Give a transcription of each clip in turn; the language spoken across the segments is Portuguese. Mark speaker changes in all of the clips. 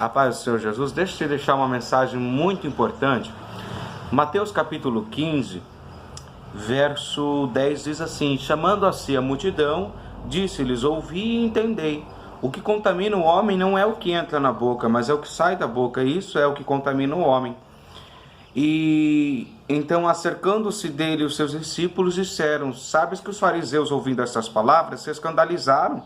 Speaker 1: A paz do Senhor Jesus. Deixa eu te deixar uma mensagem muito importante. Mateus capítulo 15, verso 10 diz assim: chamando a si a multidão, disse-lhes: ouvi e entendei. O que contamina o homem não é o que entra na boca, mas é o que sai da boca. Isso é o que contamina o homem. E então, acercando-se dele, os seus discípulos disseram: sabes que os fariseus, ouvindo estas palavras, se escandalizaram.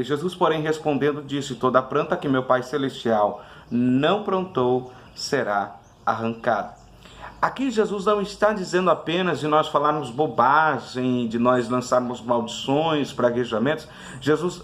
Speaker 1: Jesus, porém, respondendo, disse: toda planta que meu Pai Celestial não plantou será arrancada. Aqui Jesus não está dizendo apenas de nós falarmos bobagem, de nós lançarmos maldições, praguejamentos.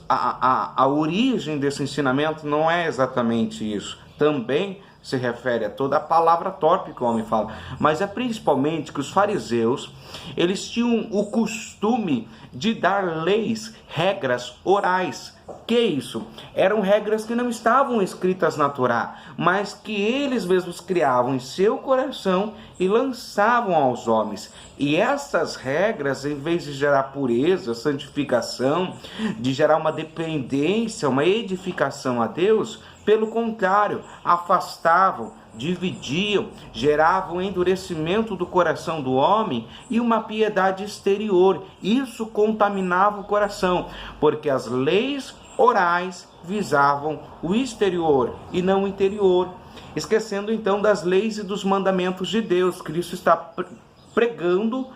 Speaker 1: A origem desse ensinamento não é exatamente isso. Também se refere a toda a palavra torpe que o homem fala, mas é principalmente que os fariseus, eles tinham o costume de dar leis, regras orais. Que isso? Eram regras que não estavam escritas na Torá, mas que eles mesmos criavam em seu coração e lançavam aos homens. E essas regras, em vez de gerar pureza, santificação, de gerar uma dependência, uma edificação a Deus, pelo contrário, afastavam, dividiam, geravam endurecimento do coração do homem e uma piedade exterior. Isso contaminava o coração, porque as leis orais visavam o exterior e não o interior, esquecendo então das leis e dos mandamentos de Deus. Cristo está pregando,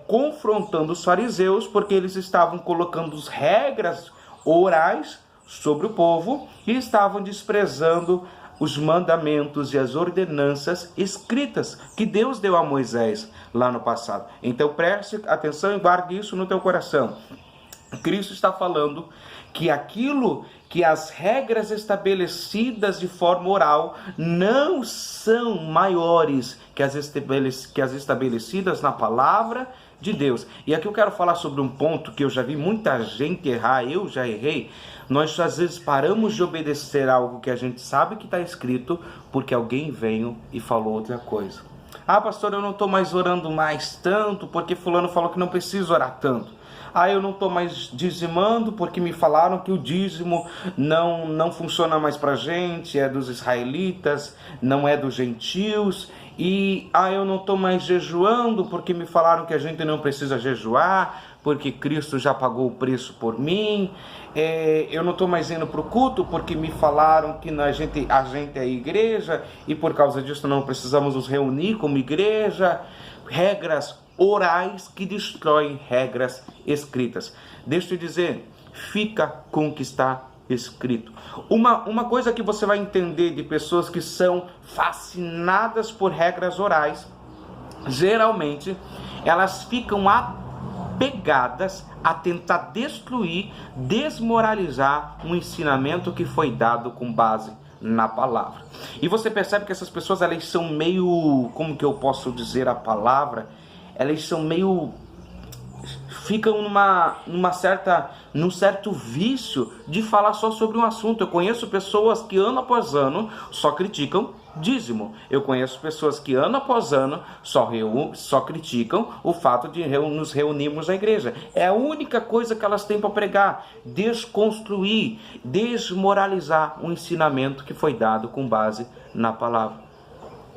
Speaker 1: confrontando os fariseus, porque eles estavam colocando as regras orais sobre o povo e estavam desprezando os mandamentos e as ordenanças escritas que Deus deu a Moisés lá no passado. Então preste atenção e guarde isso no teu coração. Cristo está falando que aquilo que as regras estabelecidas de forma oral não são maiores que as estabelecidas na palavra de Deus. E aqui eu quero falar sobre um ponto que eu já vi muita gente errar, eu já errei. Nós às vezes paramos de obedecer algo que a gente sabe que está escrito porque alguém veio e falou outra coisa. Ah, pastor, eu não estou mais orando mais tanto porque fulano falou que não preciso orar tanto. Ah, eu não estou mais dizimando porque me falaram que o dízimo não funciona mais para a gente, é dos israelitas, não é dos gentios. E eu não estou mais jejuando porque me falaram que a gente não precisa jejuar, porque Cristo já pagou o preço por mim. Eu não estou mais indo para o culto porque me falaram que a gente é igreja e por causa disso não precisamos nos reunir como igreja. Regras orais que destroem regras escritas. Deixa eu te dizer, fica com o que está escrito. Uma coisa que você vai entender de pessoas que são fascinadas por regras orais, geralmente elas ficam apegadas a tentar destruir, desmoralizar um ensinamento que foi dado com base na palavra. E você percebe que essas pessoas, elas são meio, como que eu posso dizer a palavra? Elas são meio, ficam num certo vício de falar só sobre um assunto. Eu conheço pessoas que ano após ano só criticam dízimo. Eu conheço pessoas que ano após ano só criticam o fato de nos reunirmos na igreja. É a única coisa que elas têm para pregar: desconstruir, desmoralizar um ensinamento que foi dado com base na palavra.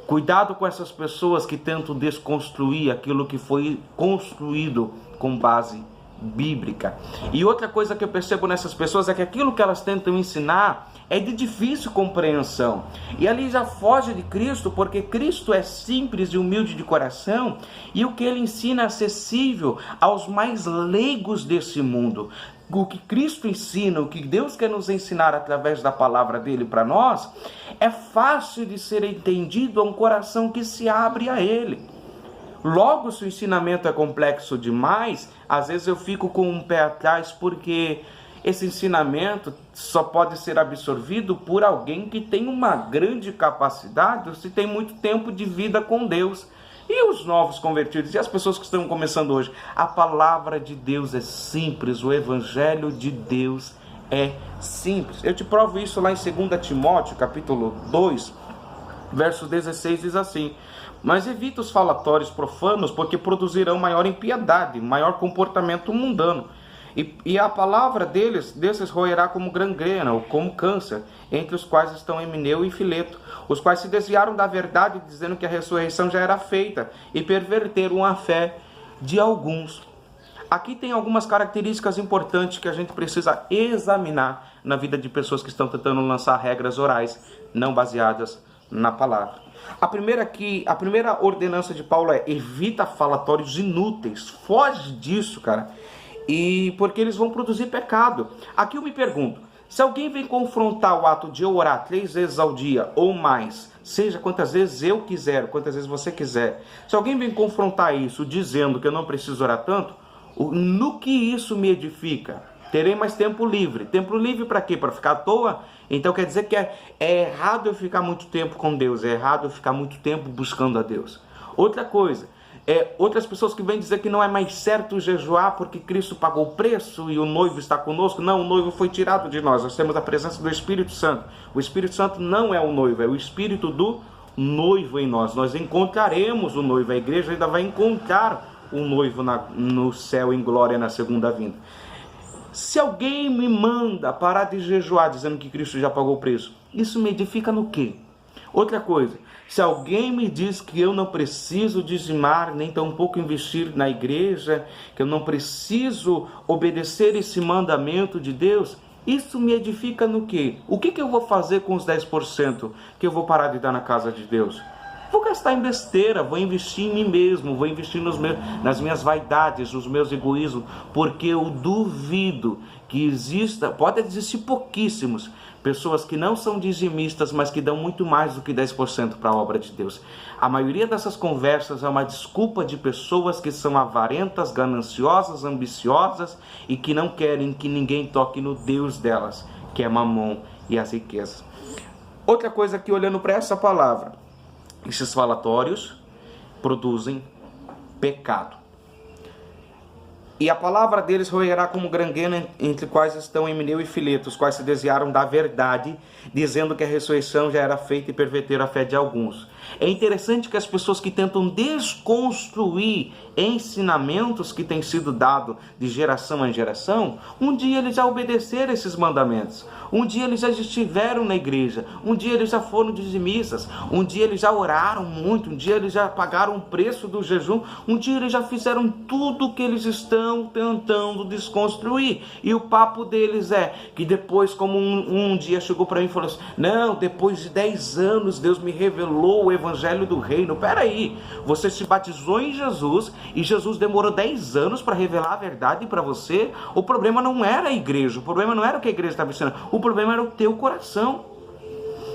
Speaker 1: Cuidado com essas pessoas que tentam desconstruir aquilo que foi construído com base bíblica. E outra coisa que eu percebo nessas pessoas é que aquilo que elas tentam ensinar é de difícil compreensão. E ali já foge de Cristo, porque Cristo é simples e humilde de coração, e o que ele ensina é acessível aos mais leigos desse mundo. O que Cristo ensina, o que Deus quer nos ensinar através da palavra dele para nós, é fácil de ser entendido a um coração que se abre a ele. Logo, se o ensinamento é complexo demais, às vezes eu fico com um pé atrás, porque esse ensinamento só pode ser absorvido por alguém que tem uma grande capacidade, ou se tem muito tempo de vida com Deus. E os novos convertidos, e as pessoas que estão começando hoje? A palavra de Deus é simples, o evangelho de Deus é simples. Eu te provo isso lá em 2 Timóteo, capítulo 2, verso 16, diz assim: mas evita os falatórios profanos, porque produzirão maior impiedade, maior comportamento mundano, E a palavra desses roerá como gangrena, ou como câncer, entre os quais estão Emineu e Fileto, os quais se desviaram da verdade, dizendo que a ressurreição já era feita, e perverteram a fé de alguns. Aqui tem algumas características importantes que a gente precisa examinar na vida de pessoas que estão tentando lançar regras orais, não baseadas na palavra. A primeira ordenança de Paulo é: evita falatórios inúteis, foge disso, cara. E porque eles vão produzir pecado. Aqui eu me pergunto, se alguém vem confrontar o ato de eu orar 3 vezes ao dia ou mais, seja quantas vezes eu quiser, quantas vezes você quiser, se alguém vem confrontar isso dizendo que eu não preciso orar tanto, no que isso me edifica? Terei mais tempo livre. Tempo livre para quê? Para ficar à toa? Então quer dizer que é errado eu ficar muito tempo com Deus, é errado eu ficar muito tempo buscando a Deus. Outra coisa, outras pessoas que vêm dizer que não é mais certo jejuar porque Cristo pagou o preço e o noivo está conosco. Não, o noivo foi tirado de nós temos a presença do Espírito Santo. O Espírito Santo não é o noivo, é o Espírito do noivo em nós. Nós encontraremos o noivo, a igreja ainda vai encontrar o noivo no céu em glória na segunda vinda. Se alguém me manda parar de jejuar dizendo que Cristo já pagou o preço, isso me edifica no quê? Outra coisa, se alguém me diz que eu não preciso dizimar, nem tampouco investir na igreja, que eu não preciso obedecer esse mandamento de Deus, isso me edifica no quê? O que eu vou fazer com os 10% que eu vou parar de dar na casa de Deus? Vou gastar em besteira, vou investir em mim mesmo, vou investir nas minhas vaidades, nos meus egoísmos, porque eu duvido que exista, pode existir pouquíssimos, pessoas que não são dizimistas, mas que dão muito mais do que 10% para a obra de Deus. A maioria dessas conversas é uma desculpa de pessoas que são avarentas, gananciosas, ambiciosas e que não querem que ninguém toque no Deus delas, que é Mamon e as riquezas. Outra coisa que, olhando para essa palavra, esses falatórios produzem pecado. E a palavra deles roerá como gangrena, entre quais estão Emineu e Fileto, os quais se desviaram da verdade, dizendo que a ressurreição já era feita e perverteram a fé de alguns. É interessante que as pessoas que tentam desconstruir ensinamentos que têm sido dados de geração em geração, um dia eles já obedeceram esses mandamentos, um dia eles já estiveram na igreja, um dia eles já foram dizimistas, um dia eles já oraram muito, um dia eles já pagaram o preço do jejum, um dia eles já fizeram tudo o que eles estão tentando desconstruir. E o papo deles é que depois, como um dia chegou para mim e falou assim: não, depois de 10 anos Deus me revelou o evangelho do reino. Peraí, você se batizou em Jesus e Jesus demorou 10 anos para revelar a verdade para você? O problema não era a igreja, o problema não era o que a igreja estava ensinando, o problema era o teu coração.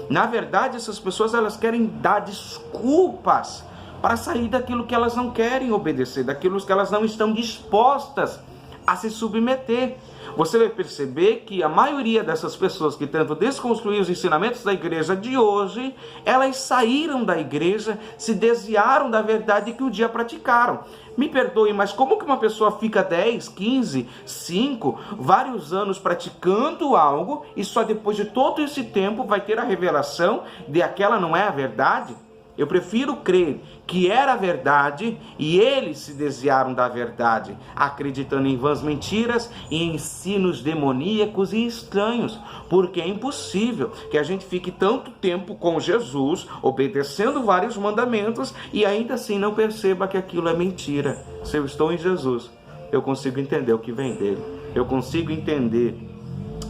Speaker 1: Na verdade, essas pessoas, elas querem dar desculpas para sair daquilo que elas não querem obedecer, daquilo que elas não estão dispostas a se submeter. Você vai perceber que a maioria dessas pessoas que tentam desconstruir os ensinamentos da igreja de hoje, elas saíram da igreja, se desviaram da verdade que um dia praticaram. Me perdoe, mas como que uma pessoa fica 10, 15, 5, vários anos praticando algo e só depois de todo esse tempo vai ter a revelação de que aquela não é a verdade? Eu prefiro crer que era a verdade e eles se desviaram da verdade, acreditando em vãs mentiras e ensinos demoníacos e estranhos, porque é impossível que a gente fique tanto tempo com Jesus, obedecendo vários mandamentos e ainda assim não perceba que aquilo é mentira. Se eu estou em Jesus, eu consigo entender o que vem dele, eu consigo entender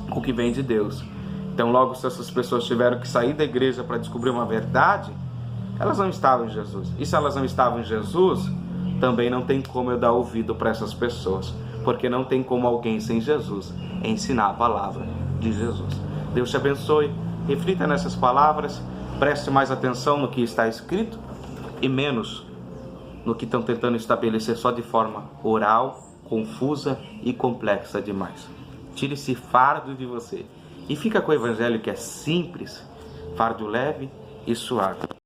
Speaker 1: o que vem de Deus. Então logo, se essas pessoas tiveram que sair da igreja para descobrir uma verdade, elas não estavam em Jesus. E se elas não estavam em Jesus, também não tem como eu dar ouvido para essas pessoas, porque não tem como alguém sem Jesus ensinar a palavra de Jesus. Deus te abençoe, reflita nessas palavras, preste mais atenção no que está escrito e menos no que estão tentando estabelecer só de forma oral, confusa e complexa demais. Tire esse fardo de você e fica com o evangelho, que é simples, fardo leve e suave.